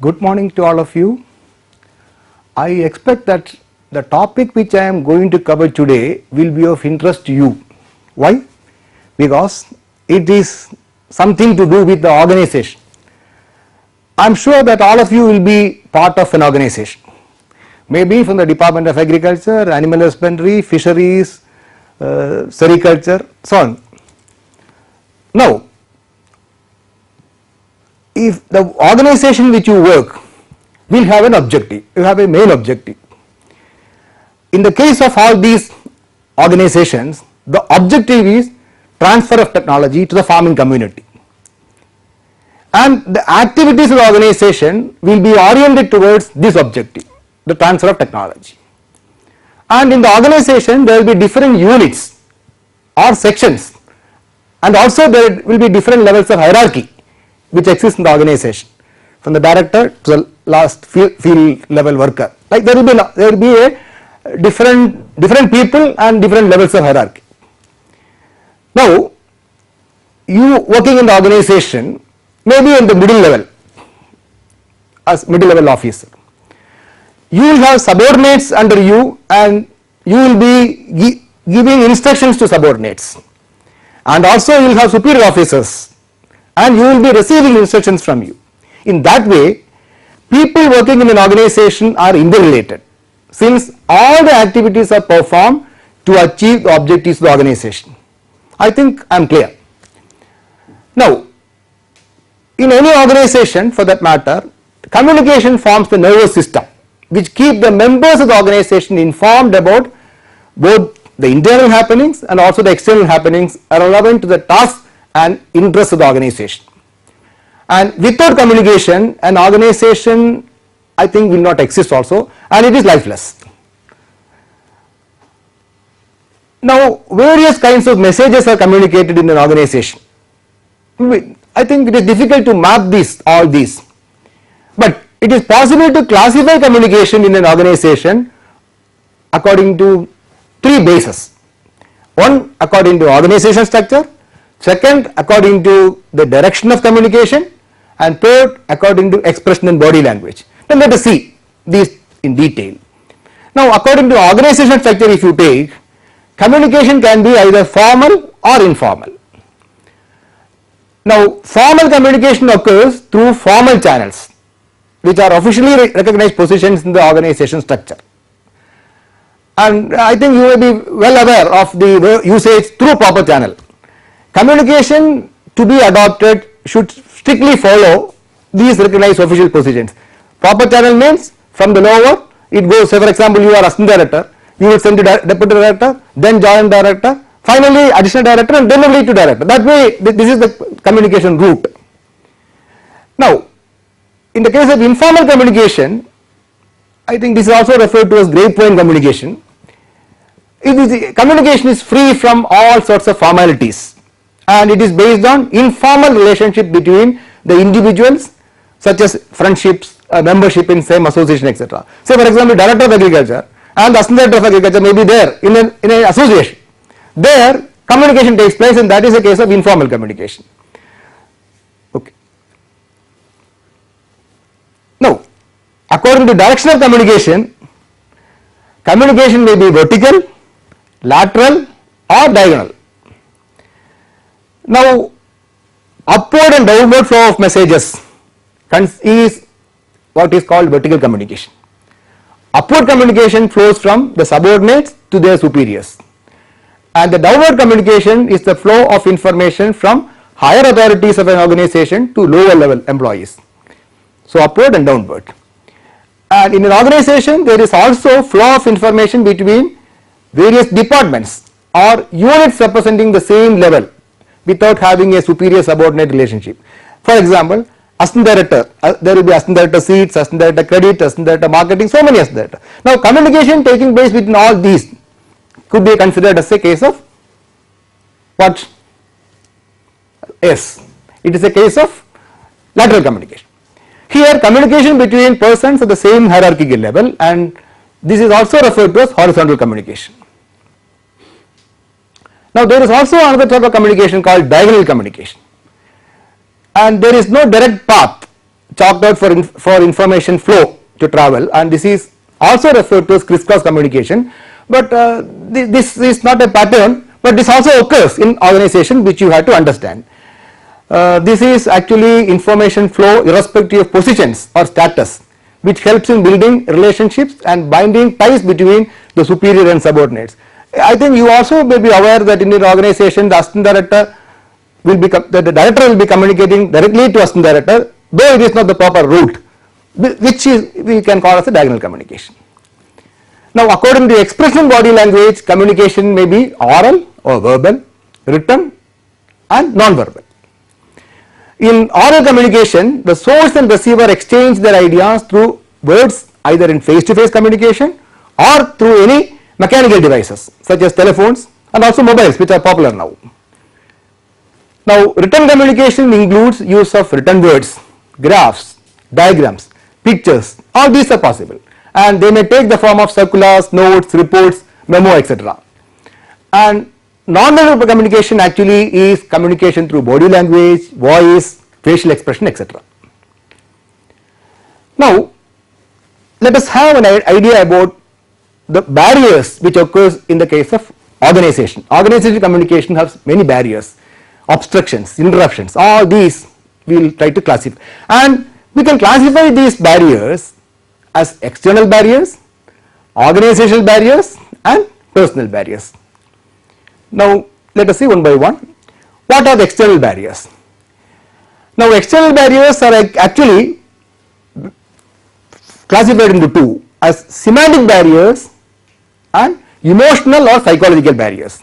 Good morning to all of you. I expect that the topic which I am going to cover today will be of interest to you. Why? Because it is something to do with the organization. I am sure that all of you will be part of an organization, maybe from the Department of Agriculture, Animal Husbandry, Fisheries, Sericulture, so on. Now, if the organization which you work will have an objective, you have a main objective. In the case of all these organizations, the objective is transfer of technology to the farming community, and the activities of the organization will be oriented towards this objective, the transfer of technology. And in the organization there will be different units or sections, and also there will be different levels of hierarchy which exist in the organization, from the director to the last field level worker. Like there will be a different people and different levels of hierarchy. Now, you working in the organization may be in the middle level, as middle level officer. You will have subordinates under you, and you will be giving instructions to subordinates, and also you will have superior officers, and you will be receiving instructions from you. In that way, people working in an organization are interrelated, since all the activities are performed to achieve the objectives of the organization. I think I am clear. Now, in any organization for that matter, communication forms the nervous system which keep the members of the organization informed about both the internal happenings and also the external happenings relevant to the tasks and interests of the organization. And without communication, an organization, I think, will not exist also, and it is lifeless. Now, various kinds of messages are communicated in an organization. I think it is difficult to map all these, but it is possible to classify communication in an organization according to three bases. One, according to organization structure; second, according to the direction of communication; and third, according to expression and body language. Then let us see these in detail. Now, according to organizational structure, if you take, communication can be either formal or informal. Now, formal communication occurs through formal channels which are officially recognized positions in the organization structure, and I think you may be well aware of the usage through proper channel. Communication to be adopted should strictly follow these recognized official positions. Proper channel means from the lower it goes, say for example you are assistant director, you will send to deputy director, then joint director, finally additional director, and then only to director. That way this is the communication route. Now, in the case of informal communication, I think this is also referred to as grapevine communication. Communication is free from all sorts of formalities, and it is based on informal relationship between the individuals, such as friendships, membership in same association, etc. Say for example, director of agriculture and the assistant director of agriculture may be there in an association. There communication takes place, and that is a case of informal communication. Okay. Now, according to direction of communication, communication may be vertical, lateral or diagonal. Now, upward and downward flow of messages is what is called vertical communication. Upward communication flows from the subordinates to their superiors, and the downward communication is the flow of information from higher authorities of an organization to lower level employees. So, upward and downward. And in an organization there is also flow of information between various departments or units representing the same level without having a superior subordinate relationship. For example, assistant director, there will be assistant director seats, assistant director credit, assistant director marketing, so many assistant director. Now, communication taking place between all these could be considered as a case of what? Yes, it is a case of lateral communication. Here communication between persons at the same hierarchical level, and this is also referred to as horizontal communication. Now, there is also another type of communication called diagonal communication, and there is no direct path chalked out for information flow to travel, and this is also referred to as crisscross communication, but this is not a pattern, but this also occurs in organization, which you have to understand. This is actually information flow irrespective of positions or status, which helps in building relationships and binding ties between the superior and subordinates. I think you also may be aware that in your organization the assistant director will be, the director will be communicating directly to assistant director, though it is not the proper route, which is we can call as a diagonal communication. Now, according to expression body language, communication may be oral or verbal, written and non-verbal. In oral communication, the source and receiver exchange their ideas through words, either in face-to-face communication or through any mechanical devices such as telephones and also mobiles, which are popular now. Now, written communication includes use of written words, graphs, diagrams, pictures, all these are possible, and they may take the form of circulars, notes, reports, memo, etc. And non-verbal communication actually is communication through body language, voice, facial expression, etc. Now, let us have an idea about the barriers which occurs in the case of organization. Organizational communication has many barriers, obstructions, interruptions, all these we will try to classify, and we can classify these barriers as external barriers, organizational barriers and personal barriers. Now, let us see one by one. What are the external barriers? Now, external barriers are actually classified into two, as semantic barriers and emotional or psychological barriers.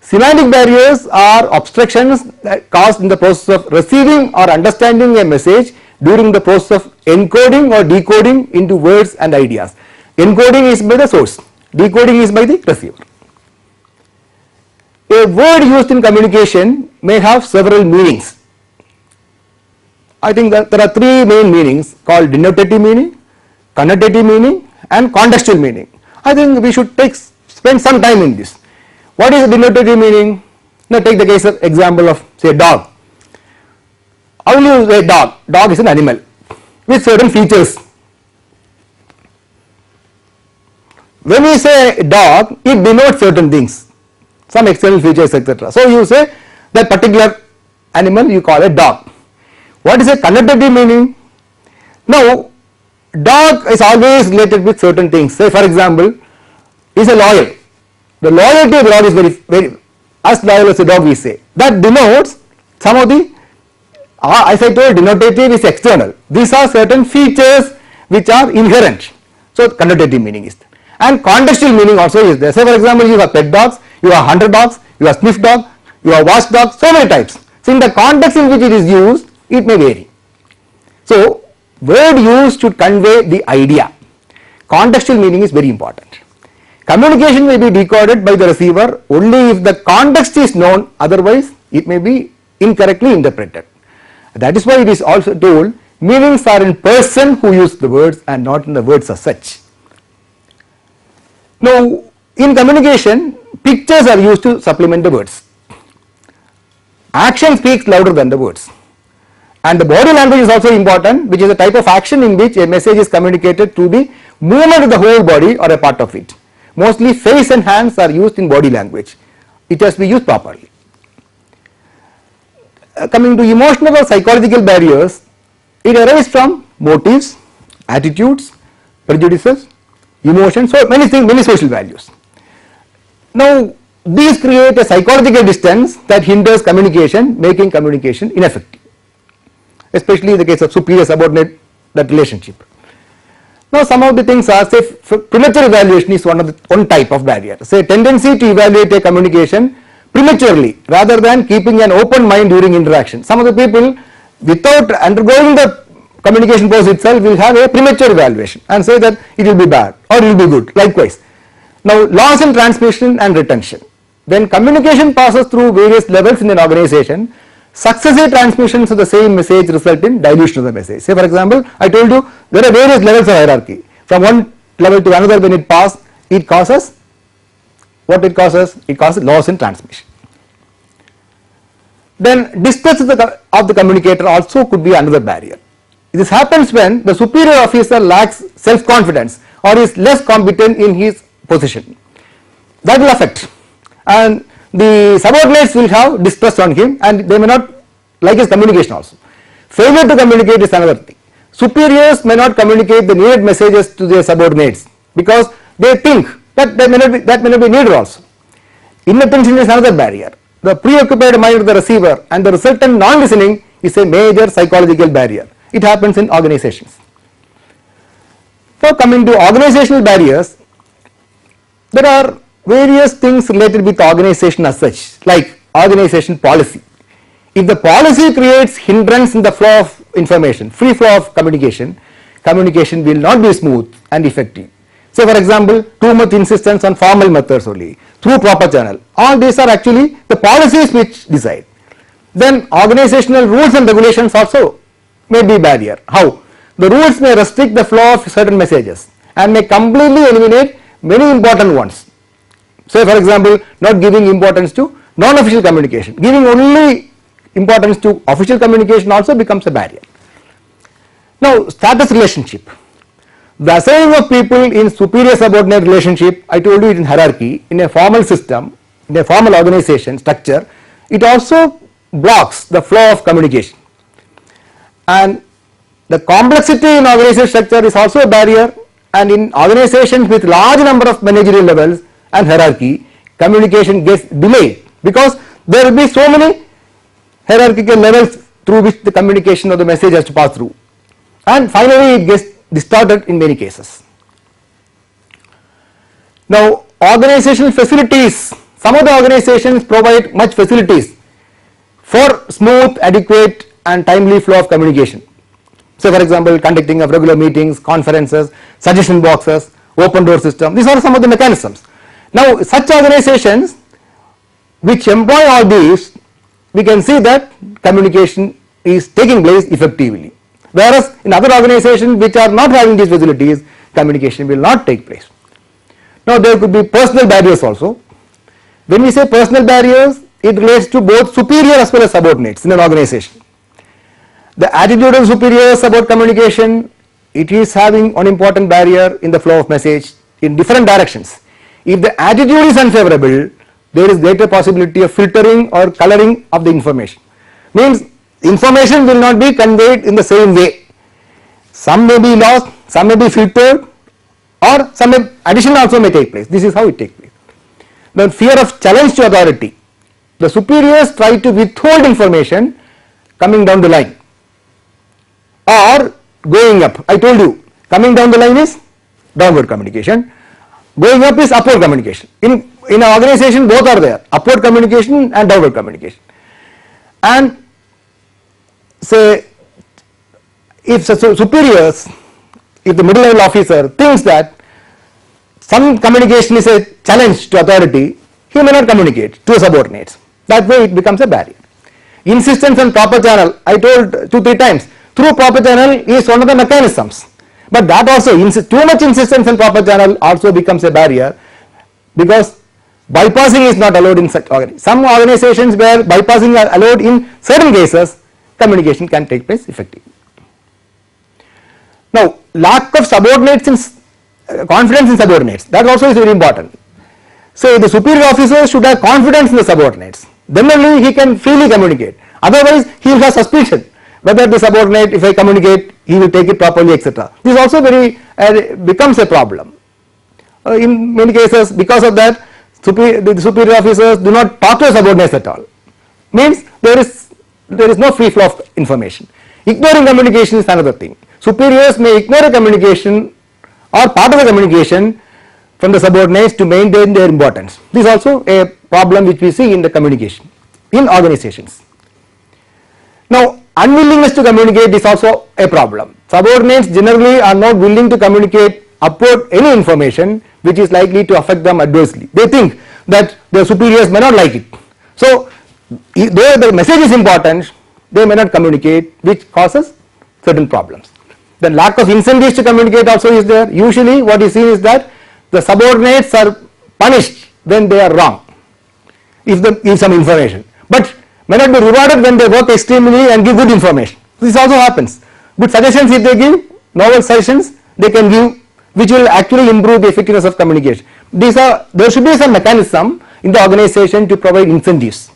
Semantic barriers are obstructions that caused in the process of receiving or understanding a message during the process of encoding or decoding into words and ideas. Encoding is by the source, decoding is by the receiver. A word used in communication may have several meanings. I think that there are three main meanings called denotative meaning, connotative meaning and contextual meaning. I think we should spend some time in this. What is denotative meaning? Now, take the case of example of say dog. How will you say dog? Dog is an animal with certain features. When we say dog, it denotes certain things, some external features, etc. So, you say that particular animal you call a dog. What is a connotative meaning? Now, dog is always related with certain things. Say for example, is a loyal. The loyalty of the dog is very as loyal as a dog, we say. That denotes some of the, as I told, denotative is external. These are certain features which are inherent. So, connotative meaning is there. And contextual meaning also is there. Say for example, you have pet dogs, you have hunter dogs, you have sniff dog, you have watch dogs, so many types. So, in the context in which it is used, it may vary. So, word used should convey the idea. Contextual meaning is very important. Communication may be decoded by the receiver only if the context is known, otherwise it may be incorrectly interpreted. That is why it is also told meanings are in person who use the words and not in the words as such. Now, in communication, pictures are used to supplement the words. Action speaks louder than the words. And the body language is also important, which is a type of action in which a message is communicated through the movement of the whole body or a part of it. Mostly face and hands are used in body language. It has to be used properly. Coming to emotional or psychological barriers, it arises from motives, attitudes, prejudices, emotions, so many things, many social values. Now, these create a psychological distance that hinders communication, making communication ineffective, especially in the case of superior subordinate, that relationship. Now, some of the things are, say, premature evaluation is one type of barrier. Say, tendency to evaluate a communication prematurely rather than keeping an open mind during interaction. Some of the people, without undergoing the communication process itself, will have a premature evaluation and say that it will be bad or it will be good. Likewise. Now, loss in transmission and retention. When communication passes through various levels in an organization, successive transmissions of the same message result in dilution of the message. Say for example, I told you there are various levels of hierarchy. From one level to another, when it passes, it causes what it causes? It causes loss in transmission. Then distance of the communicator also could be another barrier. This happens when the superior officer lacks self-confidence or is less competent in his position. That will affect, and the subordinates will have distrust on him and they may not like his communication also. Failure to communicate is another thing. Superiors may not communicate the needed messages to their subordinates because they think that may not be needed also. Inattention is another barrier. The preoccupied mind of the receiver and the resultant non-listening is a major psychological barrier. It happens in organizations. Now coming to organizational barriers, there are various things related with organization as such, like organization policy. If the policy creates hindrance in the flow of information, free flow of communication, communication will not be smooth and effective. Say for example, too much insistence on formal methods only, through proper channel. All these are actually the policies which decide. Then organizational rules and regulations also may be barrier. How? The rules may restrict the flow of certain messages and may completely eliminate many important ones. Say for example, not giving importance to non-official communication, giving only importance to official communication also becomes a barrier. Now status relationship. The assigning of people in superior subordinate relationship, I told you it in hierarchy, in a formal system, in a formal organization structure, it also blocks the flow of communication. And the complexity in organization structure is also a barrier, and in organizations with large number of managerial levels and hierarchy, communication gets delayed because there will be so many hierarchical levels through which the communication of the message has to pass through, and finally it gets distorted in many cases. Now organizational facilities, some of the organizations provide much facilities for smooth, adequate and timely flow of communication. Say for example, conducting of regular meetings, conferences, suggestion boxes, open door system, these are some of the mechanisms. Now such organizations which employ all these, we can see that communication is taking place effectively, whereas in other organizations which are not having these facilities, communication will not take place. Now there could be personal barriers also. When we say personal barriers, it relates to both superior as well as subordinates in an organization. The attitude of superiors about communication, it is having an important barrier in the flow of message in different directions. If the attitude is unfavorable, there is greater possibility of filtering or coloring of the information. Means information will not be conveyed in the same way. Some may be lost, some may be filtered, or some addition also may take place. This is how it takes place. The fear of challenge to authority. The superiors try to withhold information coming down the line or going up. I told you, coming down the line is downward communication, going up is upward communication. In an organization both are there, upward communication and downward communication. And say if superiors, if the middle level officer thinks that some communication is a challenge to authority, he may not communicate to subordinates. That way it becomes a barrier. Insistence on proper channel, I told 2-3 times, through proper channel is one of the mechanisms, but that also too much insistence on proper channel also becomes a barrier, because bypassing is not allowed in such organizations. Some organizations where bypassing are allowed in certain cases, communication can take place effectively. Now lack of subordinates in confidence in subordinates, that also is very important. So the superior officer should have confidence in the subordinates, then only he can freely communicate, otherwise he will have suspicion whether the subordinate, if I communicate, he will take it properly, etc. This also becomes a problem. In many cases, because of that, the superior officers do not talk to subordinates at all. Means there is no free flow of information. Ignoring communication is another thing. Superiors may ignore a communication or part of the communication from the subordinates to maintain their importance. This is also a problem which we see in the communication in organizations. Now unwillingness to communicate is also a problem. Subordinates generally are not willing to communicate upward any information which is likely to affect them adversely. They think that their superiors may not like it. So though the message is important, they may not communicate, which causes certain problems. The lack of incentives to communicate also is there. Usually what is seen is that the subordinates are punished when they are wrong, if they give some information, but may not be rewarded when they work extremely and give good information. This also happens. good suggestions if they give, novel suggestions they can give, which will actually improve the effectiveness of communication. There should be some mechanism in the organization to provide incentives.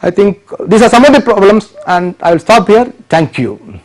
I think these are some of the problems, and I will stop here. Thank you.